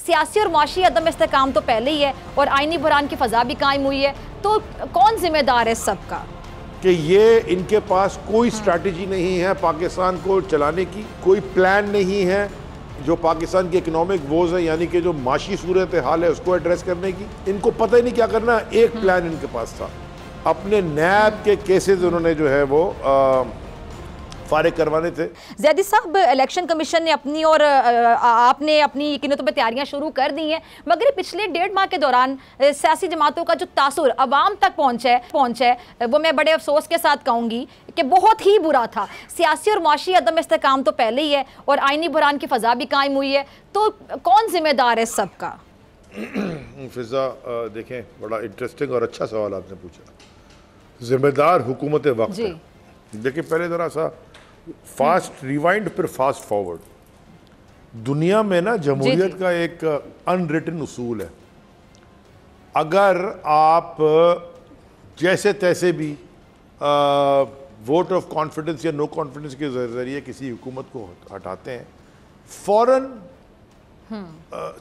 सियासी और माशी अदम इस्तेकाम तो पहले ही है और आईनी बुरान की फजा भी कायम हुई है, तो कौन जिम्मेदार है सबका? कि ये इनके पास कोई स्ट्रैटेजी नहीं है पाकिस्तान को चलाने की, कोई प्लान नहीं है जो पाकिस्तान की इकोनॉमिक वोज है, यानी कि जो माशी सूरत हाल है उसको एड्रेस करने की। इनको पता ही नहीं क्या करना। एक प्लान इनके पास था, अपने नैब के केसेस उन्होंने जो है वो फारिग करवाने थे। ज़ैदी साहब, इलेक्शन कमीशन ने अपनी और आपने अपनी यकीनतों पर तैयारियां शुरू कर दी हैं, मगर पिछले 1.5 माह के दौरान सियासी जमातों का जो तासुर अवाम तक पहुँचा है वो मैं बड़े अफसोस के साथ कहूँगी कि बहुत ही बुरा था। सियासी और माशी अदम इस्तेकाम तो पहले ही है और आईनी बुरान की फजा भी कायम हुई है, तो कौन जिम्मेदार है सबका? फिजा, देखें, बड़ा इंटरेस्टिंग और अच्छा सवाल आपने पूछा। जिम्मेदार हुकूमत वक्त है। देखिए, पहले ज़रा सा फास्ट रिवाइंड फिर फास्ट फॉरवर्ड। दुनिया में ना जमहूरियत का एक अनरिटन उसूल है, अगर आप जैसे तैसे भी वोट ऑफ कॉन्फिडेंस या नो कॉन्फिडेंस के जरिए किसी हुकूमत को हटाते हैं, फौरन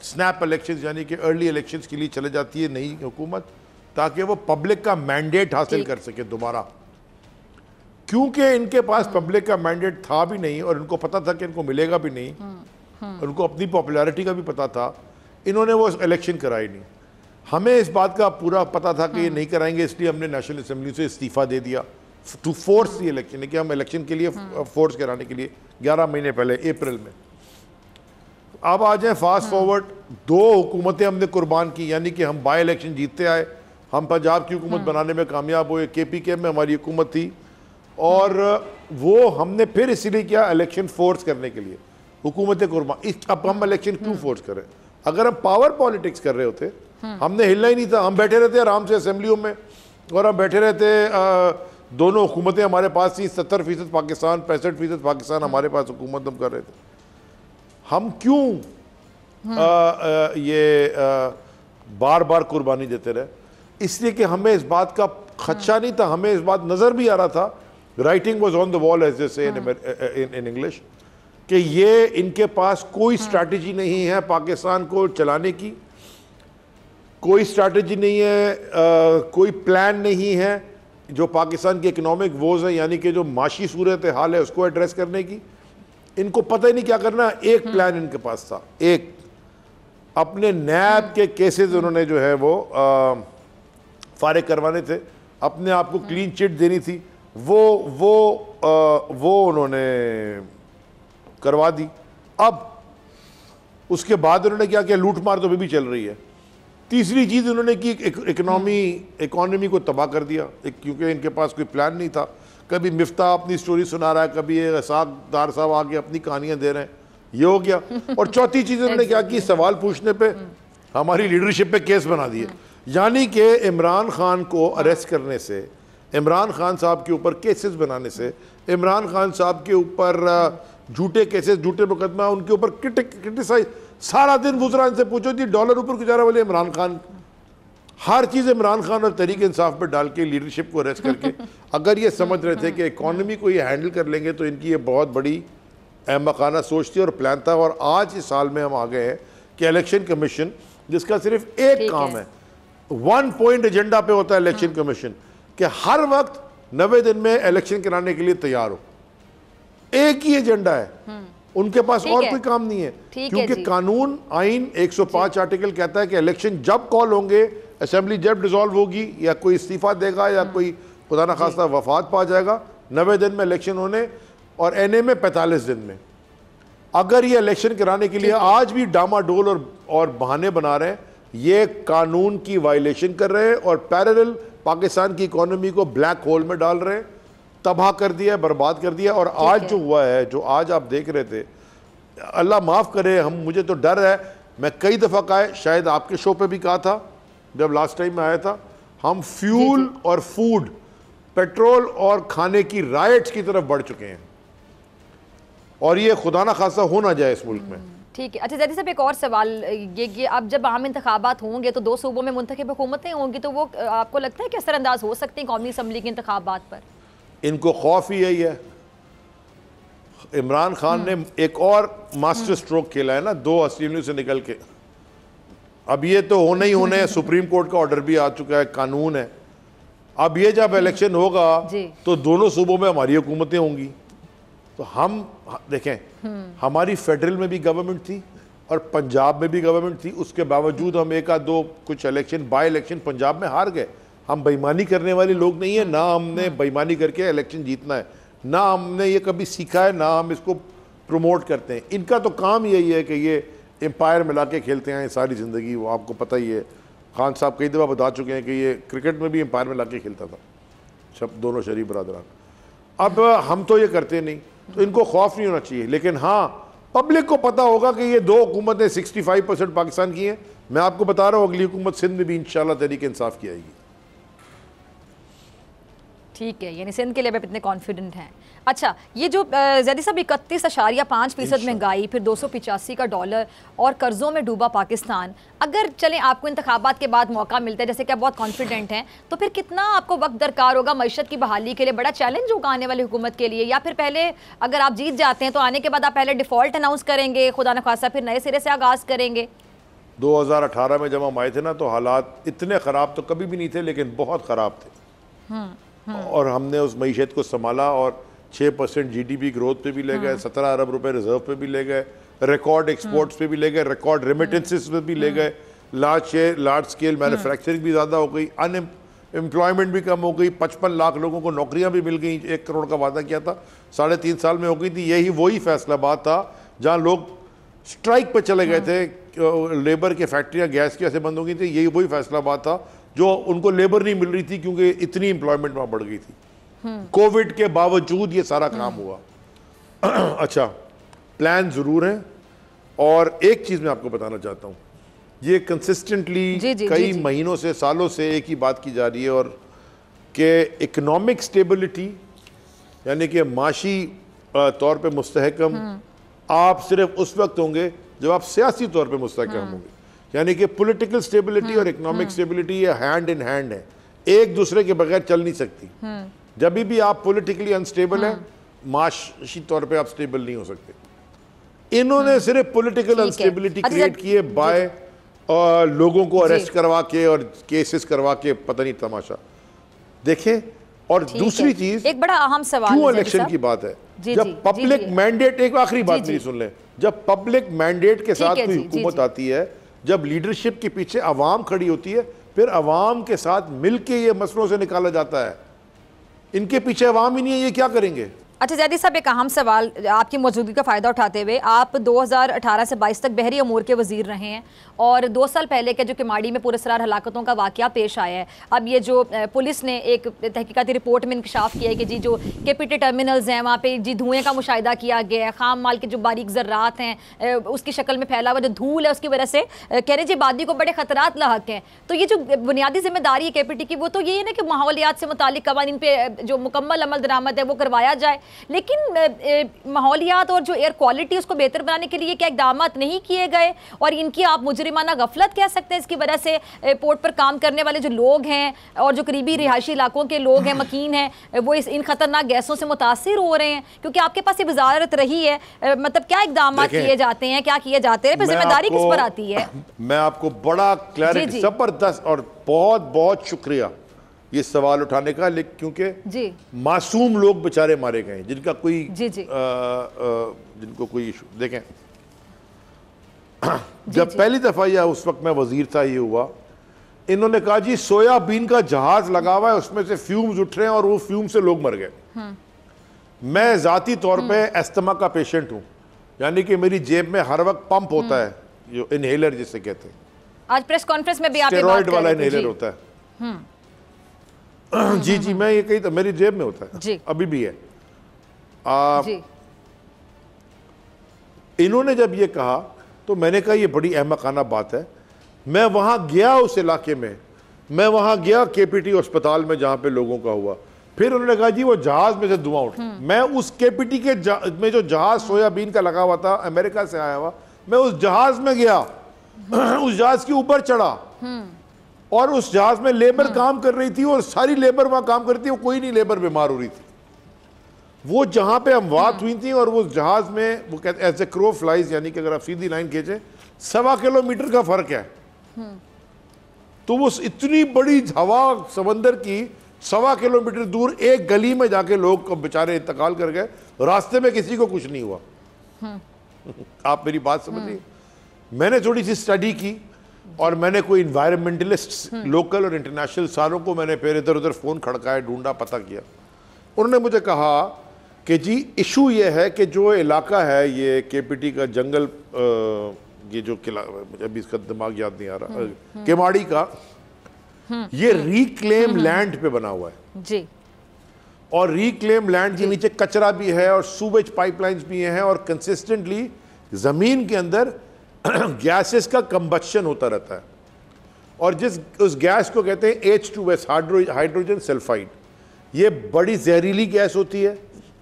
स्नैप इलेक्शंस यानी कि अर्ली इलेक्शंस के लिए चले जाती है नई हुकूमत, ताकि वो पब्लिक का मैंडेट हासिल कर सके दोबारा। क्योंकि इनके पास पब्लिक का मैंडेट था भी नहीं और इनको पता था कि इनको मिलेगा भी नहीं, उनको अपनी पॉपुलैरिटी का भी पता था, इन्होंने वो इलेक्शन कराई नहीं। हमें इस बात का पूरा पता था कि ये नहीं कराएंगे, इसलिए हमने नेशनल असेंबली से इस्तीफा दे दिया टू फोर्स दी इलेक्शन, कि हम इलेक्शन के लिए फोर्स कराने के लिए 11 महीने पहले अप्रैल में। अब आ जाए फास्ट फॉरवर्ड, 2 हुकूमतें हमने कुर्बान की, यानी कि हम बाई इलेक्शन जीतते आए, हम पंजाब की हुकूमत बनाने में कामयाब हुए, KPK में हमारी हुकूमत थी, और वो हमने फिर इसीलिए किया इलेक्शन फोर्स करने के लिए, हुकूमत कुर्बान। अब हम इलेक्शन क्यों फोर्स करें? अगर हम पावर पॉलिटिक्स कर रहे होते, हमने हिलना ही नहीं था, हम बैठे रहते आराम से असेंबलियों में, और हम बैठे रहते, दोनों हुकूमतें हमारे पास थी, 70% पाकिस्तान 65% पाकिस्तान हमारे पास हुकूमत हम कर रहे थे। हम क्यों ये बार बार कुर्बानी देते रहे? इसलिए कि हमें इस बात का खदशा नहीं था, हमें इस बात नज़र भी आ रहा था, writing was on the wall as they say in English, कि ये इनके पास कोई स्ट्रैटेजी नहीं है पाकिस्तान को चलाने की, कोई स्ट्रैटेजी नहीं है, कोई प्लान नहीं है जो पाकिस्तान की इकोनॉमिक वोज है, यानी कि जो माशी सूरत हाल है उसको एड्रेस करने की। इनको पता ही नहीं क्या करना। एक प्लान इनके पास था, एक अपने नैब के केसेस उन्होंने जो है वो फारिग करवाने थे, अपने आप को क्लीन चिट देनी थी, वो उन्होंने करवा दी। अब उसके बाद उन्होंने क्या किया? लूट मार तो अभी भी चल रही है। तीसरी चीज़ उन्होंने की, इकोनॉमी को तबाह कर दिया, क्योंकि इनके पास कोई प्लान नहीं था। कभी मिफ्ता अपनी स्टोरी सुना रहा है, कभी ये सागदार साहब आके अपनी कहानियां दे रहे हैं, ये हो गया। और चौथी चीज़ उन्होंने क्या की? सवाल पूछने पे हमारी लीडरशिप पे केस बना दिए, यानी कि इमरान खान को अरेस्ट करने से, इमरान खान साहब के ऊपर केसेस बनाने से, इमरान खान साहब के ऊपर झूठे केसेस, झूठे मुकदमा, उनके ऊपर क्रिटिसाइज, सारा दिन गुजरा। इनसे पूछो जी डॉलर ऊपर गुजारा वाले इमरान खान, हर चीज़ इमरान खान और तहरीक इंसाफ पर डाल के लीडरशिप को अरेस्ट करके, अगर ये समझ रहे थे कि इकॉनमी को ये हैंडल कर लेंगे तो इनकी ये बहुत बड़ी अहमकाना सोच थी और प्लान था। और आज इस साल में हम आ गए हैं कि इलेक्शन कमीशन, जिसका सिर्फ एक काम है, 1 पॉइंट एजेंडा पे होता है इलेक्शन कमीशन, कि हर वक्त 90 दिन में इलेक्शन कराने के लिए तैयार हो। एक ही एजेंडा है, उनके पास और कोई काम नहीं है, क्योंकि कानून आइन 105 आर्टिकल कहता है कि इलेक्शन जब कॉल होंगे, असेंबली जब डिसॉल्व होगी, या कोई इस्तीफा देगा या कोई खुदा ना खास्ता वफात पा जाएगा, 90 दिन में इलेक्शन होने, और NA में 45 दिन में। अगर ये इलेक्शन कराने के लिए आज भी डामाडोल और बहाने बना रहे हैं, ये कानून की वायलेशन कर रहे हैं और पैरेलल पाकिस्तान की इकोनॉमी को ब्लैक होल में डाल रहे हैं, तबाह कर दिया, बर्बाद कर दिया। और आज जो हुआ है, जो आज आप देख रहे थे, अल्लाह माफ़ करे, मुझे तो डर है, मैं कई दफ़ा कहा, शायद आपके शो पे भी कहा था जब लास्ट टाइम में आया था, हम फ्यूल और फूड, पेट्रोल और खाने की राइट्स की तरफ बढ़ चुके हैं, और ये खुदा ना खासा हो ना जाए इस मुल्क में। ठीक है। अच्छा ज़ैदी साहब, एक और सवाल ये अब जब आम इंतखाबात होंगे तो 2 सूबों में मुंतखब हुकूमतें होंगी, तो वो आपको लगता है कि असरअंदाज हो सकती हैं कौमी असम्बली के इंतखाबात पर? इनको खौफ ही यही है। इमरान खान ने एक और मास्टर स्ट्रोक खेला है ना, 2 असेंबलियों से निकल के, अब ये तो होना ही होना है, सुप्रीम कोर्ट का ऑर्डर भी आ चुका है, कानून है। अब ये जब इलेक्शन होगा तो दोनों सूबों में हमारी हुकूमतें होंगी। तो हम देखें, हमारी फेडरल में भी गवर्नमेंट थी और पंजाब में भी गवर्नमेंट थी, उसके बावजूद हम एक आध दो कुछ इलेक्शन, बाय इलेक्शन पंजाब में हार गए। हम बेईमानी करने वाले लोग नहीं है, ना हमने बेईमानी करके इलेक्शन जीतना है, ना हमने ये कभी सीखा है, ना हम इसको प्रमोट करते हैं। इनका तो काम यही है कि ये एम्पायर मिला के खेलते हैं सारी ज़िंदगी। वो आपको पता ही है, खान साहब कई दफ़ा बता चुके हैं कि ये क्रिकेट में भी एम्पायर मिला के खेलता था, सब दोनों शरीफ बरदरान। अब हम तो ये करते नहीं, तो इनको खौफ नहीं होना चाहिए। लेकिन हाँ, पब्लिक को पता होगा कि ये दो हुकूमतें 65% पाकिस्तान की हैं। मैं आपको बता रहा हूँ अगली हुकूमत सिंध में भी इंशाल्लाह तहरीक इंसाफ की आएगी। ठीक है, यानी सिंध के लिए आप इतने कॉन्फिडेंट हैं। अच्छा, ये जो ज़ैदी साहब 31.5% महंगाई, फिर 285 का डॉलर और कर्ज़ों में डूबा पाकिस्तान, अगर चलें आपको इंतखाबात के बाद मौका मिलता है, जैसे कि आप बहुत कॉन्फिडेंट हैं, तो फिर कितना आपको वक्त दरकार होगा मईशत की बहाली के लिए? बड़ा चैलेंज होगा आने वाली हुकूमत के लिए, या फिर पहले अगर आप जीत जाते हैं तो आने के बाद आप पहले डिफ़ॉल्ट अनाउंस करेंगे, खुदा न खासा फिर नए सिरे से आगाज़ करेंगे? 2018 में जब हम आए थे ना, तो हालात इतने ख़राब तो कभी भी नहीं थे, लेकिन बहुत ख़राब थे। और हमने उस मईशत को संभाला और 6% GDP ग्रोथ पे भी ले गए, 17 अरब रुपए रिजर्व पे भी ले गए, रिकॉर्ड एक्सपोर्ट्स पे भी ले गए, रिकॉर्ड रेमिटेंसेस पे भी ले गए, लार्ज स्केल मैन्युफैक्चरिंग भी ज़्यादा हो गई, अनएम्प्लॉयमेंट भी कम हो गई, 55 लाख लोगों को नौकरियां भी मिल गई। 1 करोड़ का वादा किया था, 3.5 साल में हो गई थी। यही वही फैसलाबाद था जहाँ लोग स्ट्राइक पे चले गए थे, लेबर के फैक्ट्रियाँ गैस की ऐसे बंद हो गई थी। यही वही फैसलाबाद था जो उनको लेबर नहीं मिल रही थी क्योंकि इतनी एम्प्लॉयमेंट वहाँ बढ़ गई थी। कोविड के बावजूद ये सारा काम हुआ। अच्छा, प्लान ज़रूर है। और एक चीज़ मैं आपको बताना चाहता हूँ, ये कंसिस्टेंटली कई महीनों से, सालों से एक ही बात की जा रही है, और कि इकोनॉमिक स्टेबिलिटी यानी कि माशी तौर पे मुस्तहकम आप सिर्फ उस वक्त होंगे जब आप सियासी तौर पे मुस्तहकम होंगे। यानी कि पॉलिटिकल स्टेबिलिटी और इकोनॉमिक स्टेबिलिटी ये हैंड इन हैंड है, एक दूसरे के बगैर चल नहीं सकती। जब भी आप पॉलिटिकली अनस्टेबल हैं, माशी तौर पे आप स्टेबल नहीं हो सकते। इन्होंने सिर्फ पॉलिटिकल अनस्टेबिलिटी क्रिएट की है बाय लोगों को अरेस्ट करवा के और केसेस करवा के, पता नहीं तमाशा देखें। और दूसरी चीज, एक बड़ा अहम सवाल क्यों इलेक्शन की बात है, जब पब्लिक मैंडेट, एक आखिरी बात मेरी सुन लें, जब पब्लिक मैंडेट के साथ कोई हुकूमत आती है, जब लीडरशिप के पीछे अवाम खड़ी होती है, फिर अवाम के साथ मिलके ये मसलों से निकाला जाता है। इनके पीछे अवाम ही नहीं है, ये क्या करेंगे? अच्छा ज़ैदी साहब, एक अहम सवाल आपकी मौजूदगी का फ़ायदा उठाते हुए, आप 2018 से 22 तक बहरी अमूर के वज़ीर रहे हैं और 2 साल पहले के जो किमाड़ी में पुरस्कार हलाकतों का वाक़या पेश आया है, अब ये जो पुलिस ने एक तहकीकाती रिपोर्ट में इंकशाफ किया है कि जी जो केपीटी टर्मिनल्स हैं वहाँ पे जी धुएँ का मुशाहिदा किया गया है, खाम माल के जो बारीक ज़र्रात हैं उसकी शक्ल में फैला हुआ जो धूल है उसकी वजह से कह रहे जी आबादी को बड़े ख़तरात लाहक हैं। तो ये जो बुनियादी जिम्मेदारी है केपीटी की, वो तो ये है ना कि माहौलियात से मुतालिक कवानीन पे जो मुकम्मल अमल दरामद है वो करवाया जाए, लेकिन माहौलियात और जो एयर क्वालिटी उसको बेहतर बनाने के लिए क्या इकदाम नहीं किए गए? और इनकी आप मुजरिमाना गफलत कह सकते हैं, इसकी वजह से पोर्ट पर काम करने वाले जो लोग हैं और जो करीबी रिहायशी इलाकों के लोग हैं, मकीन हैं, वो इन खतरनाक गैसों से मुतासिर हो रहे हैं, क्योंकि आपके पास ये वजारत रही है। मतलब क्या इकदाम किए जाते हैं, क्या किए जाते हैं, फिर जिम्मेदारी किस पर आती है? मैं आपको बड़ा क्लैरिटी, जबरदस्त और बहुत बहुत शुक्रिया ये सवाल उठाने का, क्योंकि मासूम लोग बेचारे मारे गए जिनका कोई जिनको कोई इशू। देखें, जब पहली दफा या उस वक्त मैं वजीर था ये हुआ, इन्होंने कहा जी सोयाबीन का जहाज लगा हुआ है, उसमें से फ्यूम्स उठ रहे हैं और वो फ्यूम से लोग मर गए। मैं जाती तौर पे अस्थमा का पेशेंट हूँ, यानी कि मेरी जेब में हर वक्त पंप होता है, जो इनहेलर जिसे कहते हैं। आज प्रेस कॉन्फ्रेंस में भी आप स्टेरॉइड वाला इनहेलर होता है। जी मैं ये कही था, मेरी जेब में होता है, अभी भी है। इन्होंने जब ये कहा तो मैंने कहा ये बड़ी अहमकाना बात है। मैं वहां गया, उस इलाके में मैं वहां गया, केपीटी अस्पताल में जहां पे लोगों का हुआ। फिर उन्होंने कहा जी वो जहाज में से धुआं उठा। मैं उस केपीटी के में जो जहाज सोयाबीन का लगा हुआ था, अमेरिका से आया हुआ, मैं उस जहाज में गया, उस जहाज के ऊपर चढ़ा और उस जहाज में लेबर काम कर रही थी और सारी लेबर वहां काम करती थी, वो कोई नहीं लेबर बीमार हो रही थी। वो जहां पे अमवात हुई थी और वो जहाज में वो कहते एज ए क्रो फ्लाइज, यानी कि अगर आप सीधी लाइन खींचे 1.25 किलोमीटर का फर्क है। तो वो इतनी बड़ी हवा समंदर की 1.25 किलोमीटर दूर एक गली में जाके लोग बेचारे इंतकाल कर गए, रास्ते में किसी को कुछ नहीं हुआ। आप मेरी बात समझिए। मैंने थोड़ी सी स्टडी की और मैंने कोई इन्वायरमेंटलिस्ट लोकल और इंटरनेशनल सारों को मैंने फिर इधर उधर फ़ोन खड़काया, ढूंढा, पता किया। उन्होंने मुझे कहा कि जी इशू ये है कि जो इलाका है ये केपीटी का जंगल, ये जो किला, मुझे अभी इसका दिमाग याद नहीं आ रहा, केमाड़ी का, ये रिक्लेम लैंड पे बना हुआ है जी। और रिक्लेम लैंड के नीचे कचरा भी है और सूवेज पाइपलाइंस भी हैं और कंसिस्टेंटली जमीन के अंदर गैसेस का कंबशन होता रहता है। और उस गैस को कहते हैं H2S, हाइड्रोजन सल्फाइड। ये बड़ी जहरीली गैस होती है।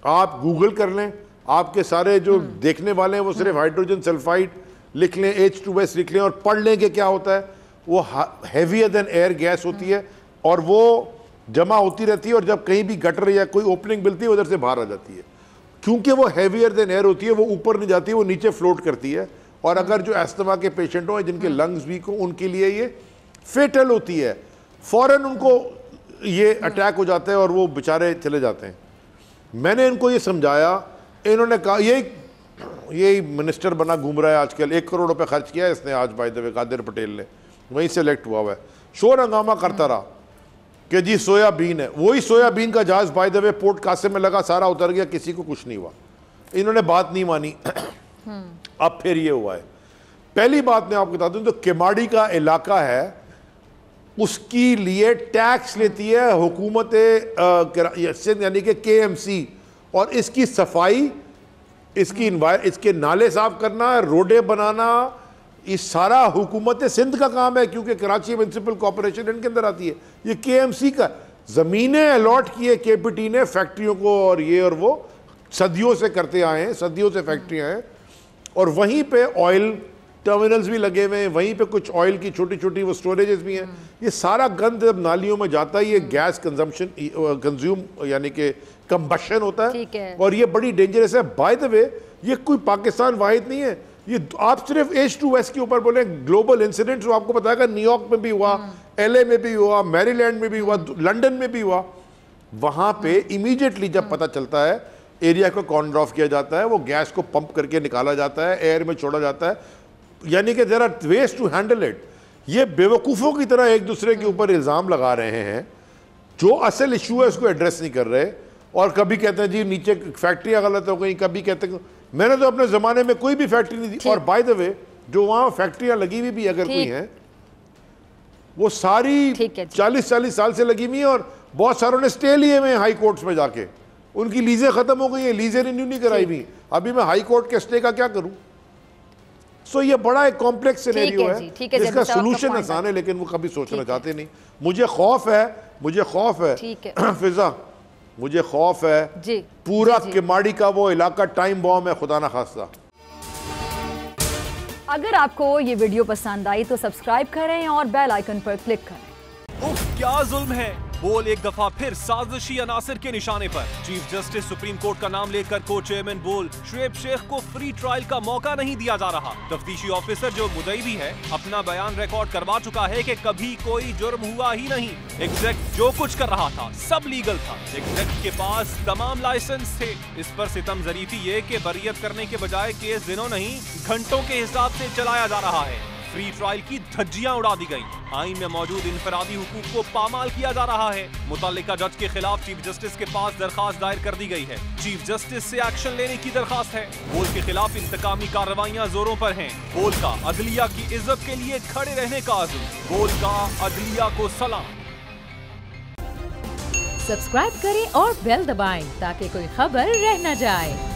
आप गूगल कर लें, आपके सारे जो देखने वाले हैं वो सिर्फ हाइड्रोजन सल्फाइड लिख लें, H2S लिख लें और पढ़ लें कि क्या होता है। वो हैवियर देन एयर गैस होती है और वो जमा होती रहती है और जब कहीं भी गटर या कोई ओपनिंग मिलती है उधर से बाहर आ जाती है। क्योंकि वो हैवियर देन एयर होती है, वो ऊपर नहीं जाती, वो नीचे फ्लोट करती है। और अगर जो अस्थमा के पेशेंट हो, जिनके लंग्स वीक हो, उनके लिए ये फेटल होती है। फौरन उनको ये अटैक हो जाता है और वो बेचारे चले जाते हैं। मैंने इनको ये समझाया, इन्होंने कहा यही मिनिस्टर बना घूम रहा है आजकल, 1 करोड़ रुपए खर्च किया है इसने आज, by the way Qadir Patel ने, वहीं सेलेक्ट हुआ हुआ है। शोर हंगामा करता रहा कि जी सोयाबीन है। वही सोयाबीन का जहाज by the way port Qasim में लगा, सारा उतर गया, किसी को कुछ नहीं हुआ। इन्होंने बात नहीं मानी। अब फिर ये हुआ है। पहली बात मैं आपको बता दूं तो केमाड़ी का इलाका है, उसकी लिए टैक्स लेती है हुकूमत यानी कि KMC, और इसकी सफाई, इसके नाले साफ करना, रोडें बनाना, ये सारा हुकूमत सिंध का काम है, क्योंकि कराची म्युनिसिपल कॉर्पोरेशन इनके अंदर आती है। ये KMC का ज़मीनें अलॉट की है KPT ने फैक्ट्रियों को, और ये और वो सदियों से करते आए हैं, सदियों से फैक्ट्रियाँ हैं। और वहीं पे ऑयल टर्मिनल्स भी लगे हुए हैं, वहीं पे कुछ ऑयल की छोटी छोटी वो स्टोरेजेस भी हैं। ये सारा गंद जब नालियों में जाता है, ये गैस कंज्यूम यानी कि कंबशन होता है और ये बड़ी डेंजरस है। बाय द वे ये कोई पाकिस्तान वाहिद नहीं है, ये आप सिर्फ H2S के ऊपर बोले ग्लोबल इंसिडेंट्स, वो आपको बताएगा न्यूयॉर्क में भी हुआ, LA में भी हुआ, मैरीलैंड में भी हुआ, लंदन में भी हुआ। वहाँ पे इमीडिएटली जब पता चलता है, एरिया को कॉर्नर ऑफ किया जाता है, वो गैस को पंप करके निकाला जाता है, एयर में छोड़ा जाता है, यानी कि there are ways to handle it. ये बेवकूफ़ों की तरह एक दूसरे के ऊपर इल्ज़ाम लगा रहे हैं, जो असल इशू है उसको एड्रेस नहीं कर रहे। और कभी कहते हैं जी नीचे फैक्ट्रियाँ गलत हो गई, कभी कहते हैं मैंने तो अपने ज़माने में कोई भी फैक्ट्री नहीं दी। और बाय द वे जो वहाँ फैक्ट्रियाँ लगी हुई भी अगर कोई हैं, वो सारी 40-40 साल से लगी हुई है और बहुत सारों ने स्टे लिए हुए हैं हाई कोर्ट्स में जाके, उनकी लीजें खत्म हो गई है, लीजें रिन्यू नहीं कराई हुई। अभी मैं हाई कोर्ट के स्टे का क्या करूं? सो ये बड़ा एक कॉम्प्लेक्स सिनेरियो है जिसका सोल्यूशन आसान है, लेकिन वो कभी सोचना चाहते नहीं। मुझे खौफ है फिजा, मुझे खौफ है पूरा केमाड़ी का वो इलाका टाइम बॉम्ब है, खुदा ना खास्ता। अगर आपको ये वीडियो पसंद आई तो सब्सक्राइब करें और बेल आइकन पर क्लिक करें। उफ, क्या जुल्म है। बोल एक दफा फिर साजिशी अनासिर के निशाने पर। चीफ जस्टिस सुप्रीम कोर्ट का नाम लेकर को चेयरमैन बोल शुएब शेख को फ्री ट्रायल का मौका नहीं दिया जा रहा। तफ्तीशी ऑफिसर जो मुदई भी है अपना बयान रिकॉर्ड करवा चुका है कि कभी कोई जुर्म हुआ ही नहीं। एग्जैक्ट जो कुछ कर रहा था सब लीगल था। एग्जैक्ट के पास तमाम लाइसेंस थे। इस पर सितम जरीफी ये कि बरियत करने के बजाय केस दिनों नहीं घंटों के हिसाब से चलाया जा रहा है। फ्री ट्रायल की धज्जियां उड़ा दी गई। आईन में मौजूद इनफरादी हुकूक को पामाल किया जा रहा है। मुतल्लिका जज के खिलाफ चीफ जस्टिस के पास दरखास्त दायर कर दी गई है। चीफ जस्टिस से एक्शन लेने की दरखास्त है। बोल के खिलाफ इंतकामी कार्रवाइयां जोरों पर हैं। बोल का अदलिया की इज्जत के लिए खड़े रहने का अज़्म। बोल का अदलिया को सलाम। सब्सक्राइब करें और बेल दबाएं ताकि कोई खबर रह न जाए।